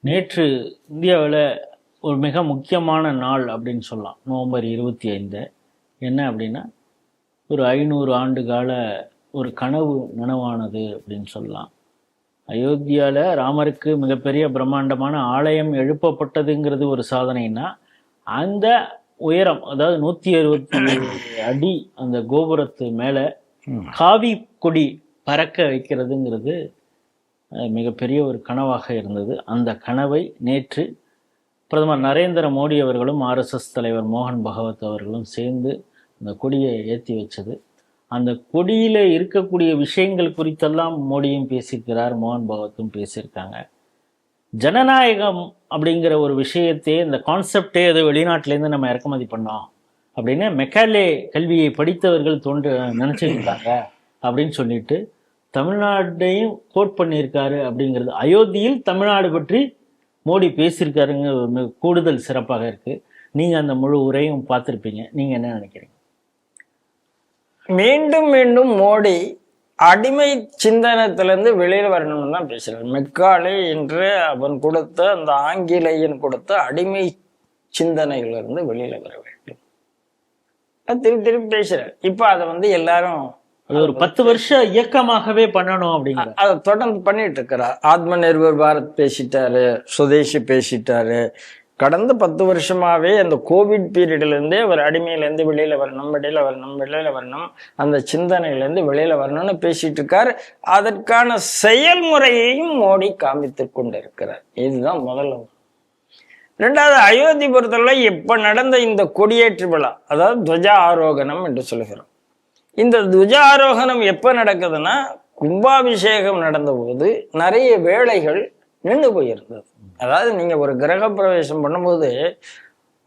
நேற்று இந்தியாவில் ஒரு மிக முக்கியமான நாள் அப்படின்னு சொல்லலாம். நவம்பர் 25 என்ன அப்படின்னா, ஒரு 500 ஆண்டு கால ஒரு கனவு நனவானது அப்படின்னு சொல்லலாம். அயோத்தியாவில் ராமருக்கு மிகப்பெரிய பிரம்மாண்டமான ஆலயம் எழுப்பப்பட்டதுங்கிறது ஒரு சாதனைன்னா, அந்த உயரம் அதாவது 167 அடி அந்த கோபுரத்து மேலே காவி கொடி பறக்க வைக்கிறதுங்கிறது மிகப்பெரிய ஒரு கனவாக இருந்தது. அந்த கனவை நேற்று பிரதமர் நரேந்திர மோடி அவர்களும் ஆர்எஸ்எஸ் தலைவர் மோகன் பகவத் அவர்களும் சேர்ந்து அந்த கொடியை ஏற்றி வச்சது. அந்த கொடியில் இருக்கக்கூடிய விஷயங்கள் குறித்தெல்லாம் மோடியும் பேசியிருக்கிறார், மோகன் பகவத்தும் பேசியிருக்காங்க. ஜனநாயகம் அப்படிங்கிற ஒரு விஷயத்தையே, இந்த கான்செப்டே ஏதோ வெளிநாட்டிலேருந்து நம்ம இறக்குமதி பண்ணோம் அப்படின்னு மெக்காலே கல்வியை படித்தவர்கள் நினச்சிருக்காங்க அப்படின்னு சொல்லிட்டு தமிழ்நாட்டையும் கோட் பண்ணியிருக்காரு அப்படிங்கிறது. அயோத்தியில் தமிழ்நாடு பற்றி மோடி பேசியிருக்காருங்க, கூடுதல் சிறப்பாக இருக்கு. நீங்க அந்த முழு உரையும் பார்த்துருப்பீங்க, நீங்க என்ன நினைக்கிறீங்க? மீண்டும் மீண்டும் மோடி அடிமை சிந்தனத்திலிருந்து வெளியில வரணும்னு தான் பேசுறாரு. மெக்காலே என்று அவன் கொடுத்த அந்த ஆங்கிலேயன் கொடுத்த அடிமை சிந்தனையிலிருந்து வெளியில வர வேண்டும் திருப்பி திருப்பி பேசுறாரு. இப்ப அதை எல்லாரும் ஒரு 10 வருஷ இயக்கமாகவே பண்ணணும் அப்படிங்கிற அதை தொடர்ந்து பண்ணிட்டு இருக்கிறார். ஆத்ம நிர்பர் பாரத் பேசிட்டாரு, சுதேசி பேசிட்டாரு. கடந்த 10 வருஷமாவே அந்த கோவிட் பீரியட்ல இருந்தே அவர் அடிமையிலேருந்து வெளியில வரணும், அந்த சிந்தனையிலேருந்து வெளியில வரணும்னு பேசிட்டு இருக்காரு. அதற்கான செயல்முறையையும் மோடி காமித்து கொண்டிருக்கிறார். இதுதான் முதல்ல. ரெண்டாவது, அயோத்தி பொறுத்தவரை இப்ப நடந்த இந்த கொடியேற்று விழா, அதாவது துவஜா ஆரோகணம் என்று சொல்லுகிறோம். இந்த துவஜாரோகணம் எப்ப நடக்குதுன்னா, கும்பாபிஷேகம் நடந்த போது நிறைய வேலைகள் நின்று போயிருந்தது. அதாவது நீங்க ஒரு கிரக பிரவேசம் பண்ணும்போது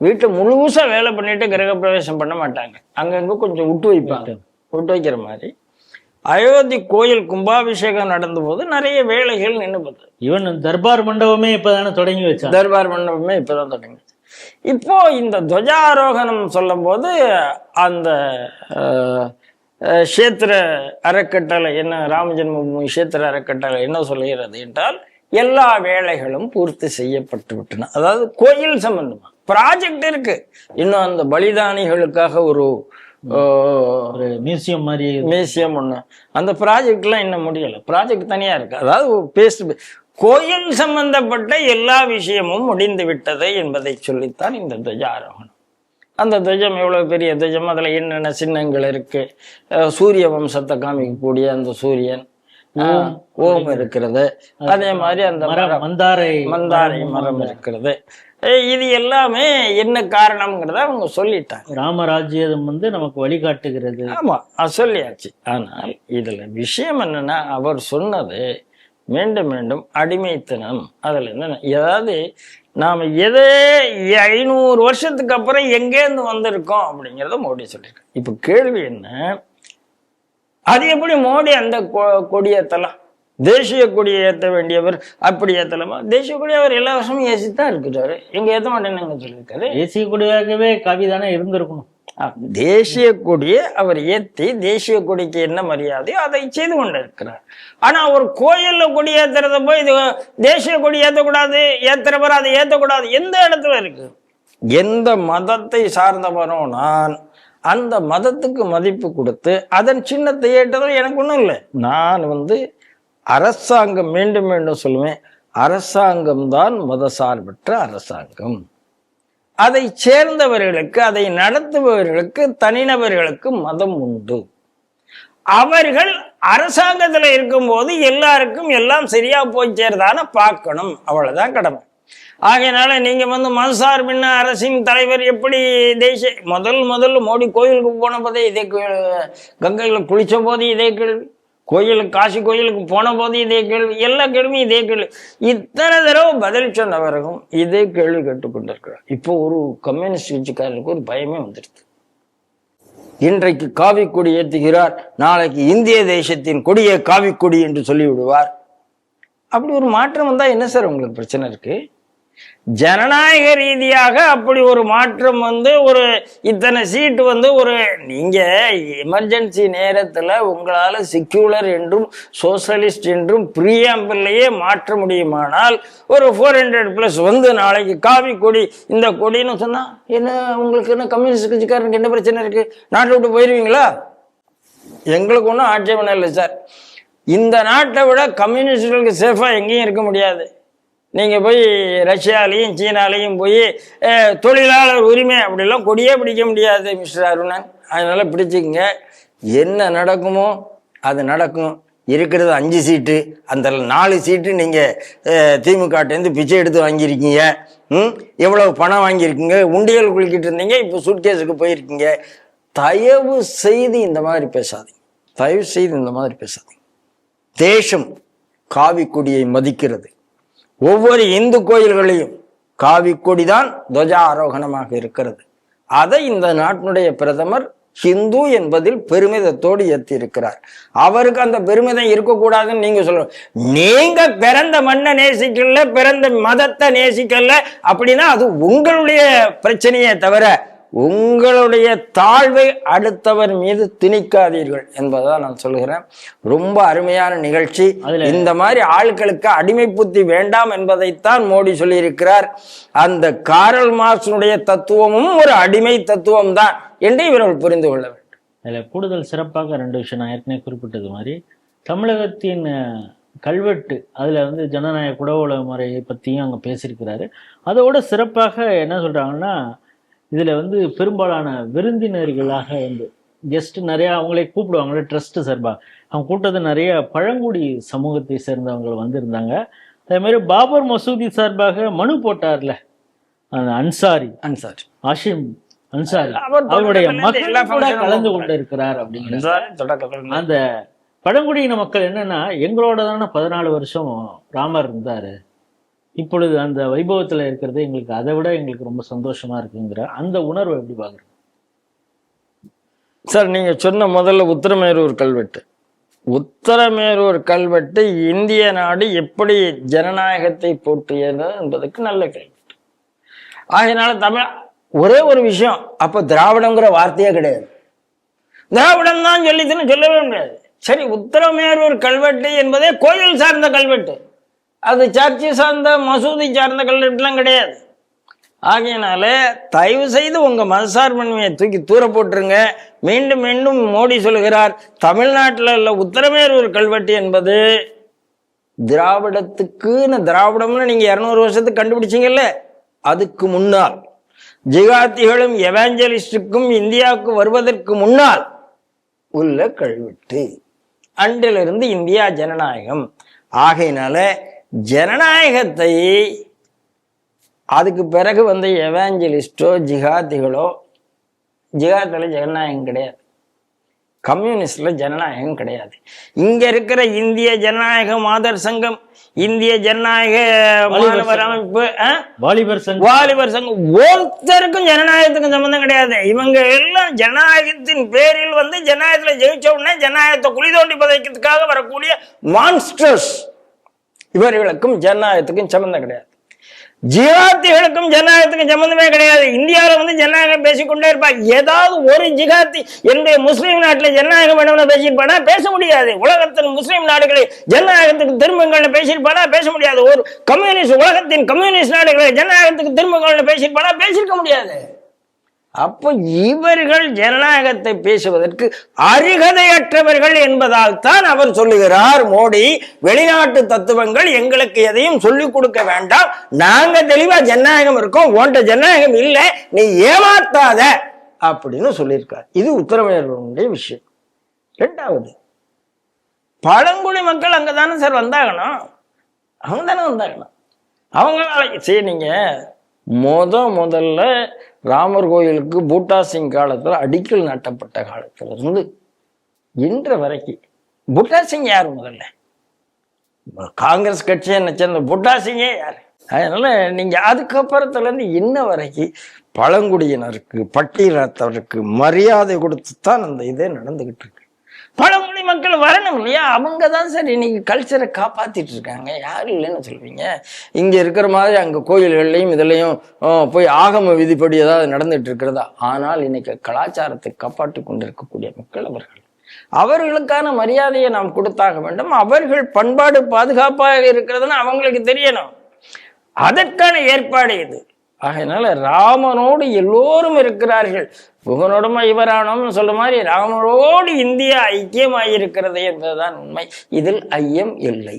வீட்டை முழுசா வேலை பண்ணிட்டு கிரக பிரவேசம் பண்ண மாட்டாங்க, அங்கங்க கொஞ்சம் விட்டு வைப்பாங்க. விட்டு வைக்கிற மாதிரி அயோத்தி கோயில் கும்பாபிஷேகம் நடந்த போது நிறைய வேலைகள் நின்று போகுது. ஈவன் தர்பார் மண்டபமே இப்பதான் தொடங்கி தொடங்கி. இப்போ இந்த துவஜாரோகணம் சொல்லும் போது அந்த கஷேத்திர அறக்கட்டளை என்ன, ராமஜென்மபூமி கஷேத்திர அறக்கட்டளை என்ன சொல்லுகிறது என்றால், எல்லா வேலைகளும் பூர்த்தி செய்யப்பட்டு விட்டன. அதாவது கோயில் சம்பந்தமா ப்ராஜெக்ட் இருக்கு. இன்னும் அந்த பலிதானிகளுக்காக ஒரு மியூசியம் ஒண்ணு, அந்த ப்ராஜெக்ட் எல்லாம் இன்னும் முடியல. ப்ராஜெக்ட் தனியா இருக்கு. அதாவது கோயில் சம்பந்தப்பட்ட எல்லா விஷயமும் முடிந்து விட்டது என்பதை சொல்லித்தான் இந்த துவஜாரோகணம். அந்த துவஜம் எவ்வளவு பெரிய துவஜம், அதுல என்னென்ன சின்னங்கள் இருக்கு, சூரிய வம்சத்தை காமிக்கக்கூடிய அந்த சூரியன், ஓம் இருக்கிறது, அதே மாதிரி அந்த மந்தாரை மரம் இருக்கிறது. இது எல்லாமே என்ன காரணம்ங்கிறத அவங்க சொல்லிட்டாங்க. ராமராஜ்யம் நமக்கு வழிகாட்டுகிறது. ஆமா, சொல்லியாச்சு. ஆனால் இதுல விஷயம் என்னன்னா, அவர் சொன்னது மீண்டும் மீண்டும் அடிமைத்தனம். அதுல இருந்து ஏதாவது நாம எதே 500 வருஷத்துக்கு அப்புறம் எங்கேருந்து வந்திருக்கோம் அப்படிங்கிறத மோடி சொல்லியிருக்காரு. இப்ப கேள்வி என்ன, அது எப்படி மோடி அந்த கொடியேற்றலாம்? தேசிய கொடியை ஏற்ற வேண்டியவர் அப்படி ஏற்றலாமா? தேசிய கொடி அவர் எல்லா வருஷமும் ஏசித்தான் இருக்கிறாரு. எங்க ஏற்ற மாட்டேன்னு சொல்லியிருக்காரு. தேசிய கொடியாகவே கவிதானே இருந்திருக்கணும். தேசிய கொடியை அவர் ஏற்றி தேசிய கொடிக்கு என்ன மரியாதையோ அதை செய்து கொண்டிருக்கிறார். ஆனா ஒரு கோயில்ல கொடி ஏத்துறத போய் இது தேசிய கொடி ஏற்றக்கூடாது, ஏத்துறவர் அதை ஏற்றக்கூடாது எந்த இடத்துல இருக்கு? எந்த மதத்தை சார்ந்தவரும் நான் அந்த மதத்துக்கு மதிப்பு கொடுத்து அதன் சின்னத்தை ஏற்றதும் எனக்கு ஒன்றும் இல்லை. நான் அரசாங்கம், மீண்டும் மீண்டும் சொல்லுவேன், அரசாங்கம் தான் மதசார்பற்ற அரசாங்கம். அதை சேர்ந்தவர்களுக்கு, அதை நடத்துபவர்களுக்கு, தனிநபர்களுக்கு மதம் உண்டு. அவர்கள் அரசாங்கத்துல இருக்கும் போது எல்லாருக்கும் எல்லாம் சரியா போய் சேர்தான பார்க்கணும், அவ்வளவுதான் கடமை. ஆகையினால நீங்க மதசார்பின்ன அரசின் தலைவர் எப்படி தேசிய முதல்ல மோடி கோயிலுக்கு போன போதே இதே கங்கையில குளிச்ச போது இதே கேள்வி, கோயிலுக்கு காசி கோயிலுக்கு போன போது இதே கேள்வி, எல்லா கேள்வியும் இதே கேள்வி. இத்தனை தடவை பதில் சொன்னவர்களும் இதே கேள்வி கேட்டுக்கொண்டிருக்கிறார். இப்போ ஒரு கம்யூனிஸ்ட் கட்சிக்காரருக்கு ஒரு பயமே வந்துடுது. இன்றைக்கு காவி கொடி ஏற்றுகிறார், நாளைக்கு இந்திய தேசத்தின் கொடியை காவி கொடி என்று சொல்லிவிடுவார். அப்படி ஒரு மாற்றம் வந்தா என்ன சார் உங்களுக்கு பிரச்சனை இருக்கு? ஜனநாயக ரீதியாக அப்படி ஒரு மாற்றம் வந்து ஒரு இத்தனை சீட்டு வந்து ஒரு நீங்க எமர்ஜென்சி நேரத்துல உங்களால செக்யூலர் என்றும் சோசியலிஸ்ட் என்றும் பிரியாம்பிள்ளையே மாற்ற முடியுமானால் ஒரு 400+ வந்து நாளைக்கு காவி கொடி இந்த கொடின்னு சொன்னா என்ன உங்களுக்கு என்ன கம்யூனிஸ்ட் கட்சிக்காரனுக்கு என்ன பிரச்சனை இருக்கு? நாட்டை விட்டு போயிருவீங்களா? எங்களுக்கு ஒன்றும் ஆட்சேபனை இல்லை சார். இந்த நாட்டை விட கம்யூனிஸ்டுகளுக்கு சேஃபா எங்கேயும் இருக்க முடியாது. நீங்க போய் ரஷ்யாலையும் சீனாலையும் போய் தொழிலாளர் உரிமை அப்படிலாம் கொடியே பிடிக்க முடியாது மிஸ்டர் அருணன். அதனால பிடிச்சிக்கங்க. என்ன நடக்குமோ அது நடக்கும். இருக்கிறது 5 சீட்டு, அந்த 4 சீட்டு நீங்க திமுகட்டேருந்து பிச்சை எடுத்து வாங்கியிருக்கீங்க. எவ்வளவு பணம் வாங்கியிருக்கீங்க, உண்டியல் குளிக்கிட்டு இருந்தீங்க, இப்போ சூட்கேஸுக்கு போயிருக்கீங்க. தயவு செய்து இந்த மாதிரி பேசாதீங்க. தயவு செய்து இந்த மாதிரி பேசாதீங்க. தேசம் காவி கொடியை மதிக்கிறது. ஒவ்வொரு இந்து கோயில்களையும் காவி கொடிதான் துவஜ ஆரோகணமாக இருக்கிறது. அதை இந்த நாட்டினுடைய பிரதமர் ஹிந்து என்பதில் பெருமிதத்தோடு ஏற்றி இருக்கிறார். அவருக்கு அந்த பெருமிதம் இருக்கக்கூடாதுன்னு நீங்க சொல்லணும். நீங்க பிறந்த மண்ணை நேசிக்கல, பிறந்த மதத்தை நேசிக்கல அப்படின்னா அது உங்களுடைய பிரச்சனையே தவிர உங்களுடைய தாழ்வை அடுத்தவர் மீது திணிக்காதீர்கள் என்பதான் நான் சொல்கிறேன். ரொம்ப அருமையான நிகழ்ச்சி. இந்த மாதிரி ஆட்களுக்கு அடிமை புத்தி வேண்டாம் என்பதைத்தான் மோடி சொல்லியிருக்கிறார். அந்த காரல் மார்க்ஸினுடைய தத்துவமும் ஒரு அடிமை தத்துவம் தான் என்று இவர்கள் புரிந்து கொள்ள வேண்டும். அதில் கூடுதல் சிறப்பாக 2 விஷயம் நான் ஏற்கனவே குறிப்பிட்டது மாதிரி தமிழகத்தின் கல்வெட்டு அதில் வந்து ஜனநாயக குடவோல முறையை பற்றியும் அங்கே பேசியிருக்கிறாரு. அதோட சிறப்பாக என்ன சொல்கிறாங்கன்னா, இதில் வந்து பெரும்பாலான விருந்தினர்களாக வந்து கெஸ்ட் நிறையா அவங்களே கூப்பிடுவாங்களே ட்ரஸ்ட் சார்பாக அவங்க கூட்டத்தை நிறைய பழங்குடி சமூகத்தை சேர்ந்தவங்க வந்திருந்தாங்க. அதே மாதிரி பாபர் மசூதி சார்பாக மனு போட்டார்ல அந்த அன்சாரி ஆஷிம் அன்சாரி அவருடைய மக்கள் கூட கலந்து கொண்டு இருக்கிறார் அப்படிங்கிற அந்த பழங்குடியின மக்கள் என்னன்னா, எங்களோட தானே 14 வருஷம் ராமர் இருந்தாரு, இப்பொழுது அந்த வைபவத்துல இருக்கிறது எங்களுக்கு அதை விட எங்களுக்கு ரொம்ப சந்தோஷமா இருக்குங்கிற அந்த உணர்வை எப்படி பாக்குறீங்க சார்? நீங்க சொன்ன முதல்ல உத்தரமேரூர் கல்வெட்டு இந்திய நாடு எப்படி ஜனநாயகத்தை போற்றியது என்பதற்கு நல்ல கல்வெட்டு. ஆகையினால தமிழ் ஒரே ஒரு விஷயம், அப்ப திராவிடங்கிற வார்த்தையே கிடையாது. திராவிடம் தான் சொல்லவே முடியாது. சரி, உத்தரமேரூர் கல்வெட்டு என்பதே கோயில் சார்ந்த கல்வெட்டு, அது சர்ச்சை சார்ந்த மசூதி சார்ந்த கல்வெட்டுலாம் கிடையாது. ஆகையினால தயவு செய்து உங்க மதசார்பன்மையை தூக்கி தூர போட்டுருங்க. மீண்டும் மீண்டும் மோடி சொல்லுகிறார், தமிழ்நாட்டில் உள்ள உத்தரமேரூர் கல்வெட்டு என்பது திராவிடம்னு நீங்க 200 வருஷத்துக்கு கண்டுபிடிச்சீங்கல்ல, அதுக்கு முன்னால் ஜிகாத்திகளும் எவாஞ்சலிஸ்டுக்கும் இந்தியாவுக்கு வருவதற்கு முன்னால் உள்ள கல்வெட்டு. அன்றிலிருந்து இந்தியா ஜனநாயகம். ஆகையினால ஜனநாயகத்தை அதுக்கு பிறகு வந்து எவாஞ்சலிஸ்டோ ஜிகாதிகளோ, ஜிகாத்துல ஜனநாயகம் கிடையாது, கம்யூனிஸ்ட்ல ஜனநாயகம் கிடையாது. இங்க இருக்கிற இந்திய ஜனநாயக மாதர் சங்கம், இந்திய ஜனநாயக மாணவர் அமைப்பு, வாலிபர் சங்கம் ஒருத்தருக்கும் ஜனநாயகத்துக்கும் சம்பந்தம் கிடையாது. இவங்க எல்லாம் ஜனநாயகத்தின் பேரில் வந்து ஜனநாயகத்துல ஜெயிச்ச உடனே ஜனநாயகத்தை குழி தோண்டி புதைக்கிறதுக்காக வரக்கூடிய மான்ஸ்டர்ஸ். இவர்களுக்கும் ஜனநாயகத்துக்கும் சம்பந்தம் கிடையாது. ஜிகாத்திகளுக்கும் ஜனநாயகத்துக்கும் சம்பந்தமே கிடையாது. இந்தியாவில வந்து ஜனநாயகம் பேசிக்கொண்டே இருப்பாங்க. ஏதாவது ஒரு ஜிகாத்தி என்னுடைய முஸ்லீம் நாட்டில் ஜனநாயகம் வேணும்னு பேசியிருப்பானா பேச முடியாது. உலகத்தின் முஸ்லீம் நாடுகளை ஜனநாயகத்துக்கு திரும்புங்கள்னு பேசியிருப்பானா பேச முடியாது. ஒரு கம்யூனிஸ்ட் உலகத்தின் கம்யூனிஸ்ட் நாடுகளை ஜனநாயகத்துக்கு திரும்புங்கள்னு பேசியிருப்பானா பேசியிருக்க முடியாது. அப்போ இவர்கள் ஜனநாயகத்தை பேசுவதற்கு அருகதையற்றவர்கள் என்பதால் தான் அவர் சொல்லுகிறார், மோடி வெளிநாட்டு தத்துவங்கள் எங்களுக்கு எதையும் சொல்லிக் கொடுக்க வேண்டாம், நாங்க தெளிவா ஜனநாயகம் இருக்கோம், உன்ட ஜனநாயகம் இல்லை, நீ ஏமாத்தாத அப்படின்னு சொல்லியிருக்கார். இது உத்தரமேரூருடைய விஷயம். 2வது, பழங்குடி மக்கள் அங்கதானே சார் வந்தாகணும், அவங்க தானே வந்தாகணும். அவங்களால சரி, நீங்க முதல்ல ராமர் கோயிலுக்கு பூட்டா சிங் காலத்துல அடிக்கல் நாட்டப்பட்ட காலத்துல இருந்து இன்று வரைக்கும் பூட்டா சிங் யாரு? முதல்ல காங்கிரஸ் கட்சியை சேர்ந்த பூட்டா சிங்கே யாரு? அதனால நீங்க அதுக்கப்புறத்துல இருந்து இன்ன வரைக்கும் பழங்குடியினருக்கு பட்டியலத்தவருக்கு மரியாதை கொடுத்துத்தான் அந்த இதே நடந்துகிட்டு இருக்கு. பழங்குடி மக்கள் வரணும் இல்லையா? அவங்க தான் சார் இன்னைக்கு கல்ச்சரை காப்பாத்திட்டு இருக்காங்க. யாரும் இல்லைன்னு சொல்வீங்க? இங்க இருக்கிற மாதிரி அங்க கோயில்கள்லையும் இதுலையும் போய் ஆகம விதிப்படி ஏதாவது நடந்துட்டு இருக்கிறதா? ஆனால் இன்னைக்கு கலாச்சாரத்தை காப்பாற்றி கொண்டிருக்கக்கூடிய மக்கள் அவர்கள். அவர்களுக்கான மரியாதையை நாம் கொடுத்தாக வேண்டும். அவர்கள் பண்பாடு பாதுகாப்பாக இருக்கிறதுன்னு அவங்களுக்கு தெரியணும். அதற்கான ஏற்பாடு இது. ஆகையினால ராமனோடு எல்லோரும் இருக்கிறார்கள். புகனோடும் இவரானோம்னு சொல்ற மாதிரி ராமனோடு இந்தியா ஐக்கியமாயிருக்கிறது என்பதுதான் உண்மை. இதில் ஐயம் இல்லை.